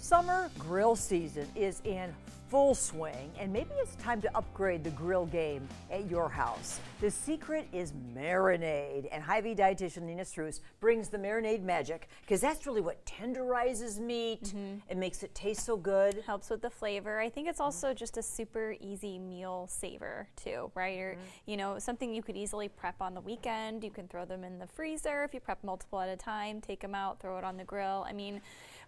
Summer grill season is in full swing, and maybe it's time to upgrade the grill game at your house. The secret is Marinade, and Hy-Vee dietitian Nina Struss brings the marinade magic, because that's really what tenderizes meat and makes it taste so good. Helps with the flavor. I think it's also just a super easy meal saver too, right? Or, you know, something you could easily prep on the weekend. You can throw them in the freezer if you prep multiple at a time, take them out, throw it on the grill. I mean,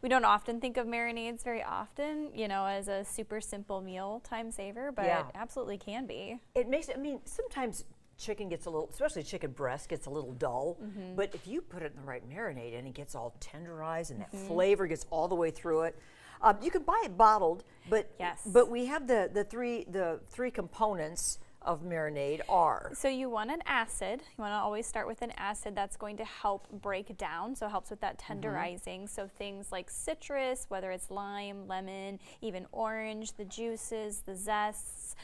we don't often think of marinades very often, you know, as a super simple meal time saver, but it absolutely can be. It makes it, I mean, sometimes chicken gets a little, especially chicken breast gets a little dull, but if you put it in the right marinade and it gets all tenderized and that flavor gets all the way through it. You can buy it bottled, but we have the three components of marinade are. So you want an acid. You want to always start with an acid that's going to help break down, so it helps with that tenderizing. So things like citrus, whether it's lime, lemon, even orange, the juices, the zests.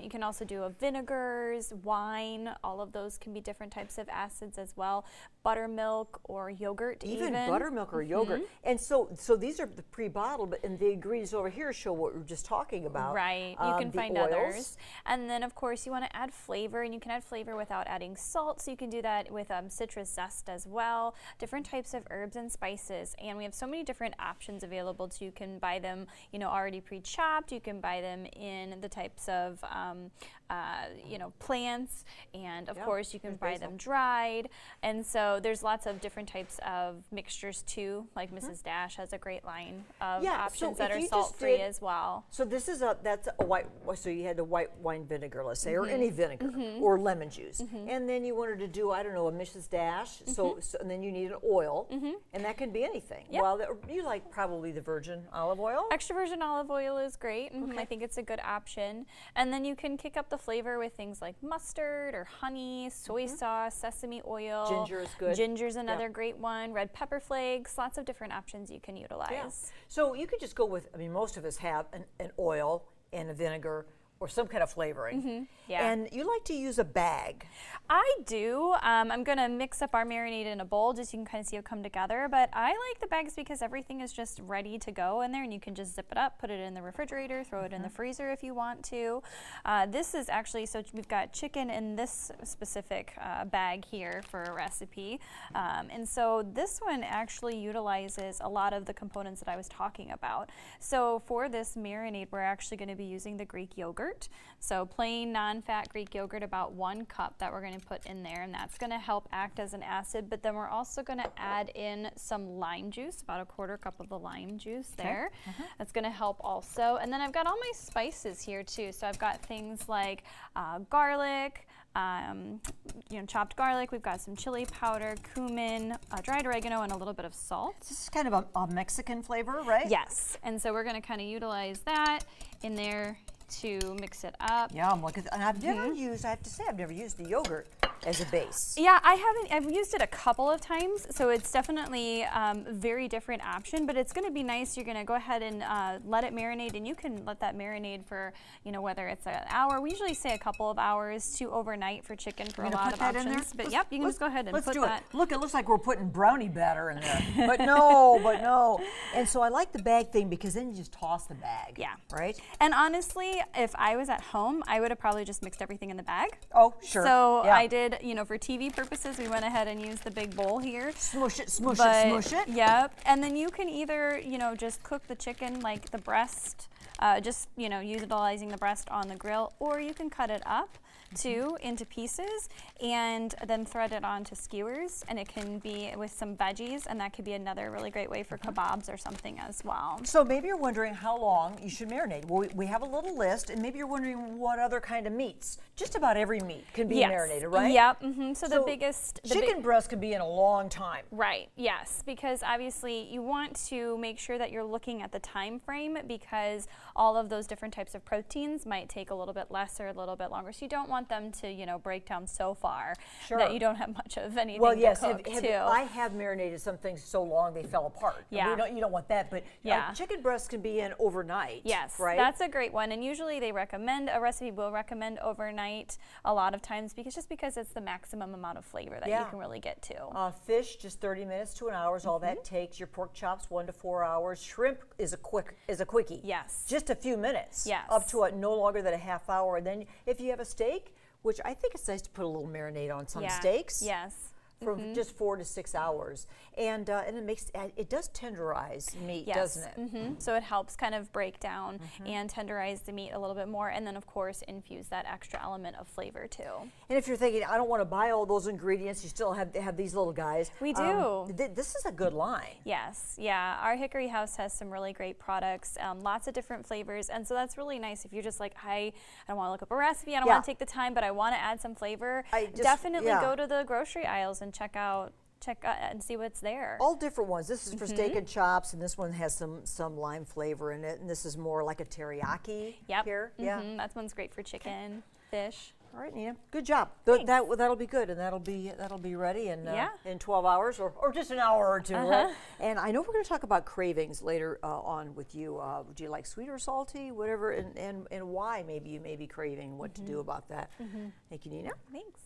You can also do a vinegars, wine, all of those can be different types of acids as well. Buttermilk or yogurt even. Buttermilk or yogurt. And so these are the pre-bottled, but and the ingredients over here show what we were just talking about. Right, you can find others. And then of course you want to add flavor, and you can add flavor without adding salt, so you can do that with citrus zest as well, different types of herbs and spices, and we have so many different options available too. You can buy them, you know, already pre-chopped, you can buy them in the types of you know, plants, and of course you can buy them dried, and so there's lots of different types of mixtures too, like Mrs. Dash has a great line of options that are salt-free as well. So this is that's a white, so you had the white wine vinegar, let's say, or any vinegar, or lemon juice, and then you wanted to do, I don't know, a Mrs. Dash, so and then you need an oil, and that can be anything. Well, you like probably the virgin olive oil? Extra virgin olive oil is great. I think it's a good option. And then you can kick up the flavor with things like mustard or honey, soy sauce, sesame oil. Ginger is good. Ginger's another great one. Red pepper flakes, lots of different options you can utilize. So you could just go with, I mean, most of us have an oil and a vinegar or some kind of flavoring. And you like to use a bag. I do. I'm going to mix up our marinade in a bowl just so you can kind of see it come together. But I like the bags because everything is just ready to go in there, and you can just zip it up, put it in the refrigerator, throw it in the freezer if you want to. This is actually, so we've got chicken in this specific bag here for a recipe. And so this one actually utilizes a lot of the components that I was talking about. So for this marinade, we're actually going to be using the Greek yogurt. So plain non-fat Greek yogurt, about 1 cup that we're going to put in there, and that's going to help act as an acid, but then we're also going to add in some lime juice, about 1/4 cup of the lime juice there. That's going to help also. And then I've got all my spices here too. So I've got things like garlic, you know, chopped garlic. We've got some chili powder, cumin, dried oregano, and a little bit of salt. This is kind of a Mexican flavor, right? Yes, and so we're going to kind of utilize that in there to mix it up. Yum, look at that. And I've never used, I have to say, I've never used the yogurt as a base. Yeah, I haven't. I've used it a couple of times, so it's definitely a very different option, but it's going to be nice. You're going to go ahead and let it marinate, and you can let that marinate for, you know, whether it's an hour. We usually say a couple of hours to overnight for chicken for a lot of options. But yep, you can just go ahead and put that. Look, it looks like we're putting brownie batter in there. but no. And so I like the bag thing because then you just toss the bag. Yeah. Right? And honestly, if I was at home, I would have probably just mixed everything in the bag. Oh, sure. So I did, you know, for TV purposes, we went ahead and used the big bowl here. Smush it, smush it, smush it. Yep. And then you can either, you know, just cook the chicken like the breast, just, you know, utilizing the breast on the grill, or you can cut it up too into pieces and then thread it onto skewers, and it can be with some veggies, and that could be another really great way for kebabs or something as well. So maybe you're wondering how long you should marinate. Well, we have a little list, and maybe you're wondering what other kind of meats. Just about every meat can be marinated, right? Yep. So the biggest chicken breast could be in a long time. Right. Yes, because obviously you want to make sure that you're looking at the time frame, because all of those different types of proteins might take a little bit less or a little bit longer. So you don't want want them to, you know, break down so far Sure. that you don't have much of anything Well, yes, to cook too. I have marinated some things so long they fell apart. Yeah. You don't want that, but chicken breasts can be in overnight. Yes, right? That's a great one. And usually a recipe will recommend overnight a lot of times because it's the maximum amount of flavor that you can really get to. Fish, just 30 minutes to an hour is all that takes. Your pork chops, 1 to 4 hours. Shrimp is a quickie. Yes. Just a few minutes. Yes. Up to no longer than a half hour. And then if you have a steak, which I think it's nice to put a little marinade on some steaks. Yes. For just 4 to 6 hours, and it does tenderize meat, doesn't it? So it helps kind of break down and tenderize the meat a little bit more, and then of course infuse that extra element of flavor too. And if you're thinking, I don't want to buy all those ingredients, you still have these little guys. We do. This is a good line. Yes, yeah. Our Hickory House has some really great products, lots of different flavors, and so that's really nice if you're just like, I don't want to look up a recipe, I don't want to take the time, but I want to add some flavor. Definitely go to the grocery aisles and check out and see what's there. All different ones. This is for steak and chops, and this one has some lime flavor in it, and this is more like a teriyaki here. Yeah, that one's great for chicken, fish. All right, Nina, good job. That'll be good, and that'll be ready in 12 hours or just an hour or two. Right? And I know we're going to talk about cravings later on with you. Do you like sweet or salty, whatever, and why maybe you may be craving, what to do about that. Thank you, Nina. Thanks.